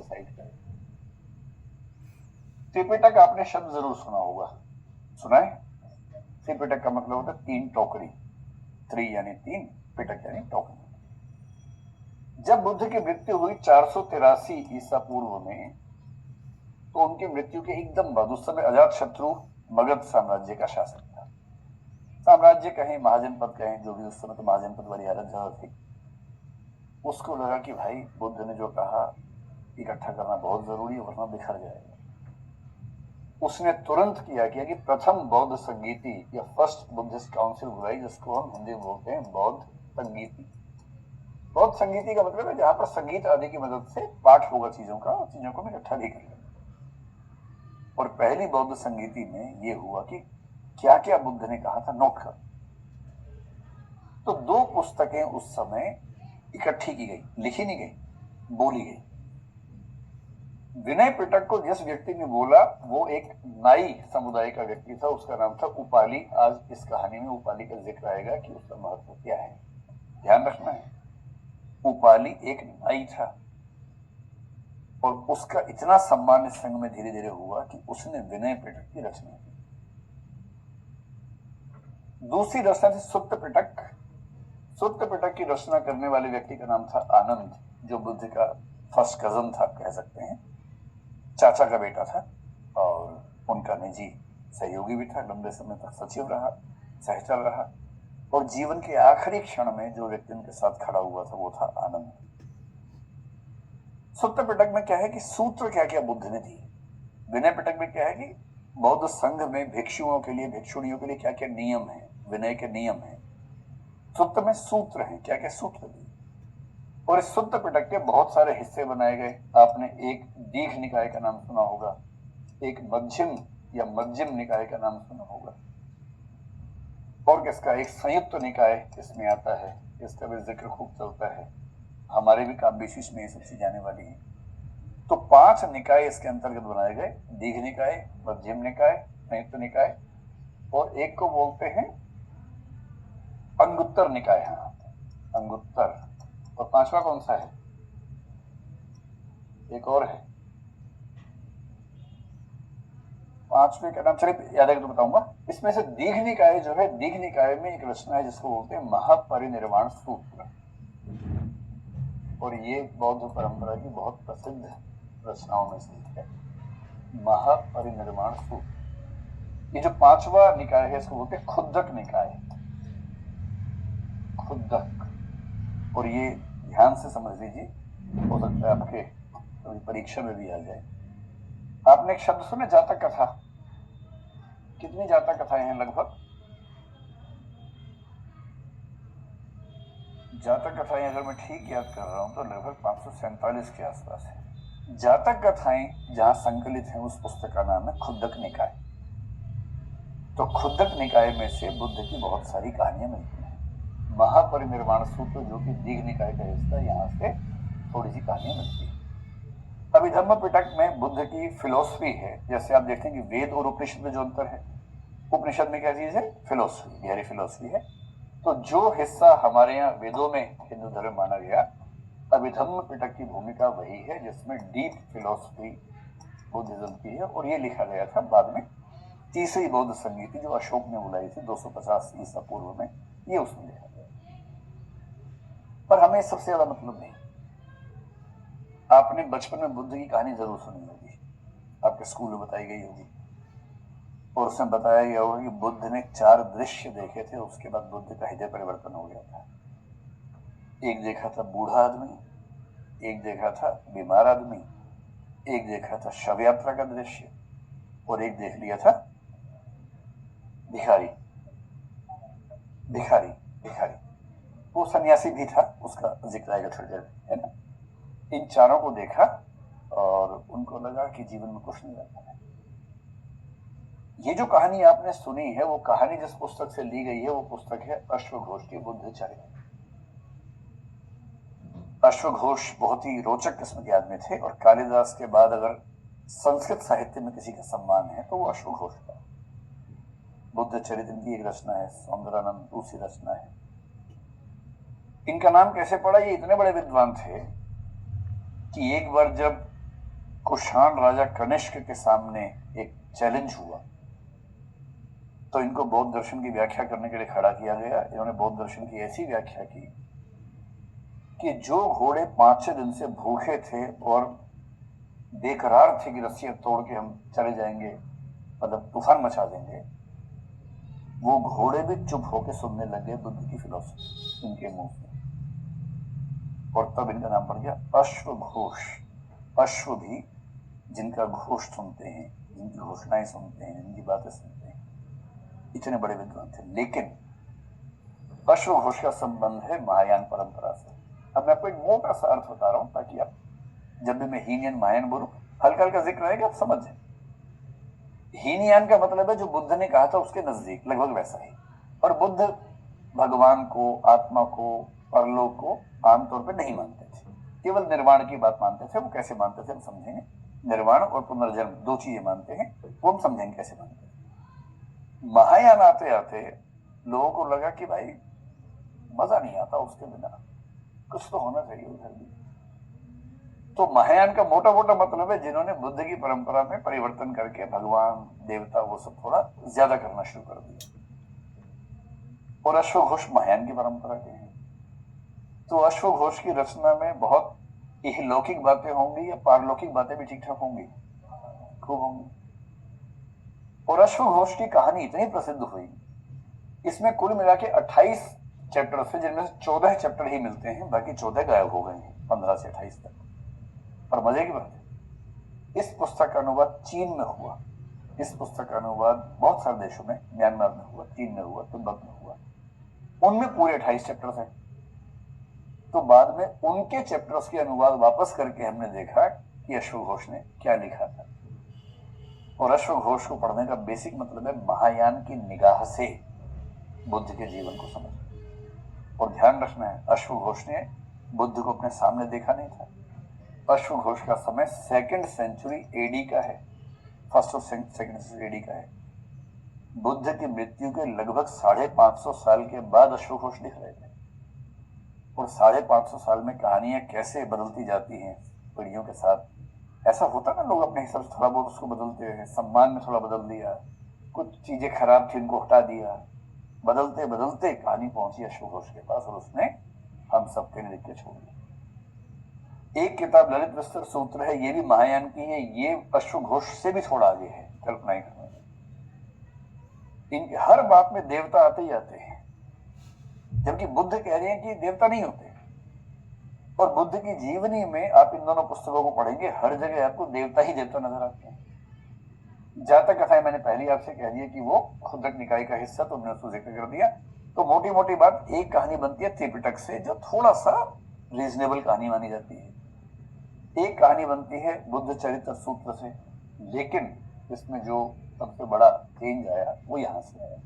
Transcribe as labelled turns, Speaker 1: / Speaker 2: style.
Speaker 1: Suicide करे। त्रिपिटक आपने शब्द जरूर सुना होगा, सुना है? त्रिपिटक का मतलब होता है तीन टोकरी, त्रि यानी तीन, पिटक यानी टोकरी। जब बुद्ध की मृत्यु हुई 483 ईसा पूर्व में, तो उनकी मृत्यु के एकदम बाद उस समय अजात शत्रु मगध साम्राज्य का शासक था। साम्राज्य कहें, महाजनपद कहें, जो भी, उस समय तो महाजनपद वाली हालत ज्यादा थी। उसको लगा कि भाई बुद्ध ने जो कहा इकट्ठा करना बहुत जरूरी है, वरना बिखर जाएगा। उसने तुरंत किया कि प्रथम बौद्ध संगीति या फर्स्ट बुद्धिस्ट काउंसिल बुलाई, जिसको हम हिंदी में बोलते हैं बौद्ध संगीति। बौद्ध संगीति का मतलब है जहां पर संगीत आदि की मदद से पाठ होगा चीजों का, चीजों को इकट्ठा भी करेगा। और पहली बौद्ध संगीति में यह हुआ कि क्या क्या बुद्ध ने कहा था नोट कर। तो दो पुस्तकें उस समय इकट्ठी की गई, लिखी नहीं गई, बोली गई। विनय पिटक को जिस व्यक्ति ने बोला वो एक नाई समुदाय का व्यक्ति था, उसका नाम था उपाली। आज इस कहानी में उपाली का जिक्र आएगा कि उसका महत्व क्या है, ध्यान रखना है। उपाली एक नाई था और उसका इतना सम्मान इस संघ में धीरे धीरे हुआ कि उसने विनय पिटक की रचना की। दूसरी रचना थी सुत्त पिटक। सुत्त पिटक की रचना करने वाले व्यक्ति का नाम था आनंद, जो बुद्ध का फर्स्ट कजन था, कह सकते हैं, चाचा का बेटा था और उनका निजी सहयोगी भी था। लंबे समय तक सचिव रहा, सहचर रहा, और जीवन के आखिरी क्षण में जो व्यक्ति उनके साथ खड़ा हुआ था वो था आनंद। सुत्त पिटक में क्या है कि सूत्र क्या क्या बुद्ध ने दिए। विनय पिटक में क्या है कि बौद्ध संघ में भिक्षुओं के लिए, भिक्षुणियों के लिए क्या क्या नियम है, विनय के नियम है। सुत्त में सूत्र हैं, क्या क्या सूत्र दिए। और इस सुत्त पिटक के बहुत सारे हिस्से बनाए गए। आपने एक दीघ निकाय का नाम सुना होगा, एक मध्यम या मध्यम निकाय का नाम सुना होगा, और किसका एक संयुक्त निकाय इसमें आता है, इसका भी जिक्र खूब चलता है। हमारे भी काम विशेष में ये सब चीजें आने वाली है। तो 5 निकाय इसके अंतर्गत बनाए गए, दीघ निकाय, मध्यम निकाय, संयुक्त निकाय, और एक को बोलते हैं अंगुत्तर निकाय। हाँ, अंगुत्तर। और 5वां कौन सा है? एक और है, 5वें का नाम चलिए याद है तो बताऊंगा। इसमें से दीघ निकाय जो है, दीघ निकाय में एक रचना है जिसको बोलते हैं महापरिनिर्वाण सूत्र, और ये बौद्ध परंपरा की बहुत प्रसिद्ध रचनाओं में से है, महापरिनिर्वाण सूत्र। ये जो 5वां निकाय है इसको बोलते हैं खुद्दक निकाय, खुद्दक। और ये ध्यान से समझ लीजिए, हो सकता है आपके कभी परीक्षा में भी आ जाए। आपने एक शब्द सुने जातक कथा? कितनी जातक कथाएं हैं लगभग? जातक कथाएं अगर मैं ठीक याद कर रहा हूं तो लगभग 547 के आसपास है। जातक कथाएं जहां संकलित हैं उस पुस्तक का नाम है खुद्दक निकाय। तो खुद्दक निकाय में से बुद्ध की बहुत सारी कहानियां मिलती हैं। महापरिनिर्वाण सूत्र जो कि दीघ निकाय का हिस्सा, यहाँ से थोड़ी सी कहानियां मिलती है। अभिधम्म पिटक में बुद्ध की फिलोसफी है। जैसे आप देखते हैं कि वेद और उपनिषद में जो अंतर है, उपनिषद में क्या चीज है? फिलोसफी, गहरी फिलोसफी है। तो जो हिस्सा हमारे यहाँ वेदों में हिंदू धर्म माना गया, अभिधम्म पिटक की भूमिका वही है जिसमें डीप फिलोसफी बुद्धिज्म की है। और ये लिखा गया था बाद में तीसरी बौद्ध संगीति जो अशोक ने बुलाई थी 250 ईसा पूर्व में, ये उसमें लिखा गया। पर हमें सबसे ज्यादा मतलब नहीं। आपने बचपन में बुद्ध की कहानी जरूर सुनी होगी, आपके स्कूल में बताई गई होगी, और उसमें बताया गया होगा कि बुद्ध ने 4 दृश्य देखे थे, उसके बाद बुद्ध का हृदय परिवर्तन हो गया था। एक देखा था बूढ़ा आदमी, एक देखा था बीमार आदमी, एक देखा था शव यात्रा का दृश्य, और एक देख लिया था भिखारी। भिखारी भिखारी वो सन्यासी भी था, उसका जिक्र आएगा थोड़ी देर, है ना। इन चारों को देखा और उनको लगा कि जीवन में कुछ नहीं रहता है। ये जो कहानी आपने सुनी है, वो कहानी जिस पुस्तक से ली गई है वो पुस्तक है अश्वघोष की बुद्धचरित्र। अश्वघोष बहुत ही रोचक किस्म के आदमी थे, और कालिदास के बाद अगर संस्कृत साहित्य में किसी का सम्मान है तो वो अश्वघोष का। बुद्धचरित्र की एक रचना है, सौंदरानंद दूसरी रचना है। इनका नाम कैसे पड़ा? ये इतने बड़े विद्वान थे कि एक बार जब कुषाण राजा कनिष्क के सामने एक चैलेंज हुआ, तो इनको बौद्ध दर्शन की व्याख्या करने के लिए खड़ा किया गया। इन्होंने बौद्ध दर्शन की ऐसी व्याख्या की कि जो घोड़े 5-6 दिन से भूखे थे और बेकरार थे कि रस्सियां तोड़ के हम चले जाएंगे, मतलब तूफान मचा देंगे, वो घोड़े भी चुप होकर सुनने लगे बुद्ध की फिलोसफी इनके मुंह से, और तब इनका नाम पड़ गया अश्वघोष। अश्व भी जिनका घोष सुनते हैं, जिनकी घोषणाएं सुनते हैं, जिनकी बातें सुनते हैं, इतने बड़े विद्वान थे। लेकिन अश्वघोष का संबंध है महायान परंपरा से। अब मैं आपको एक मोटा सा अर्थ बता रहा हूं ताकि आप जब भी मैं हीनयान महायान बोलूं, हल्का हल्का जिक्र रहेगा, आप समझ जाए। हीनयान का मतलब है जो बुद्ध ने कहा था उसके नजदीक, लगभग वैसा ही। और बुद्ध भगवान को, आत्मा को, परलोक को आमतौर पर नहीं मानते थे, केवल निर्वाण की बात मानते थे। वो कैसे मानते थे हम समझेंगे। निर्वाण और पुनर्जन्म दो चीजें मानते हैं, वो हम समझेंगे कैसे मानते हैं। महायान आते आते लोगों को लगा कि भाई मजा नहीं आता उसके बिना, कुछ तो होना चाहिए उधर भी। तो महायान का मोटा मोटा मतलब है जिन्होंने बुद्ध की परंपरा में परिवर्तन करके भगवान, देवता, वो सब थोड़ा ज्यादा करना शुरू कर दिया। और अश्वघोष महायान की परंपरा के हैं। तो अश्वघोष की रचना में बहुत इहलौकिक बातें होंगी या पारलौकिक बातें भी ठीक ठाक होंगी, खूब होंगी। और अश्वघोष की कहानी इतनी प्रसिद्ध हुई, इसमें कुल मिला के 28 चैप्टर थे, जिनमें से 14 चैप्टर ही मिलते हैं, बाकी 14 गायब हो गए हैं 15 से 28 तक। और मजे की बात है, इस पुस्तक का अनुवाद चीन में हुआ। इस पुस्तक का अनुवाद बहुत सारे देशों में, म्यांमार में हुआ, चीन में हुआ, तिब्बत में हुआ। उनमें पूरे 28 चैप्टर थे। तो बाद में उनके चैप्टर्स के अनुवाद वापस करके हमने देखा कि अश्वघोष ने क्या लिखा था। और अश्वघोष को पढ़ने का बेसिक मतलब है महायान की निगाह से बुद्ध के जीवन को समझना। और ध्यान रखना है, अश्वघोष ने बुद्ध को अपने सामने देखा नहीं था। अश्वघोष का समय 2nd सेंचुरी एडी का है, 1st और 2nd सेंचुरी एडी का है। बुद्ध की मृत्यु के लगभग 550 साल के बाद अश्वघोष लिख रहे थे। और 550 साल में कहानियां कैसे बदलती जाती हैं पीढ़ियों के साथ। ऐसा होता ना, लोग अपने हिसाब से थोड़ा बहुत उसको बदलते हैं, सम्मान में थोड़ा बदल दिया, कुछ चीजें खराब थी उनको हटा दिया, बदलते बदलते कहानी पहुंची अश्वघोष के पास और उसने हम सबके लिए लिख के छोड़ दी। एक किताब ललित विस्तर सूत्र है, ये भी महायान की है, ये अश्वघोष से भी थोड़ा आगे है, कल्पना करने में। इनकी हर बात में देवता आते ही आते हैं, जबकि बुद्ध कह रहे हैं कि देवता नहीं होते। और बुद्ध की जीवनी में आप इन दोनों पुस्तकों को पढ़ेंगे, हर जगह आपको देवता ही देवता नजर आते हैं। जातक कथाएं मैंने पहले आपसे कह दिया कि वो खुद्दक निकाय का हिस्सा, तो मैंने उसको जिक्र कर दिया। तो मोटी मोटी बात, एक कहानी बनती है त्रिपिटक से जो थोड़ा सा रीजनेबल कहानी मानी जाती है। एक कहानी बनती है बुद्ध चरित्र सूत्र से, लेकिन इसमें जो सबसे बड़ा चेंज आया वो यहां से आया।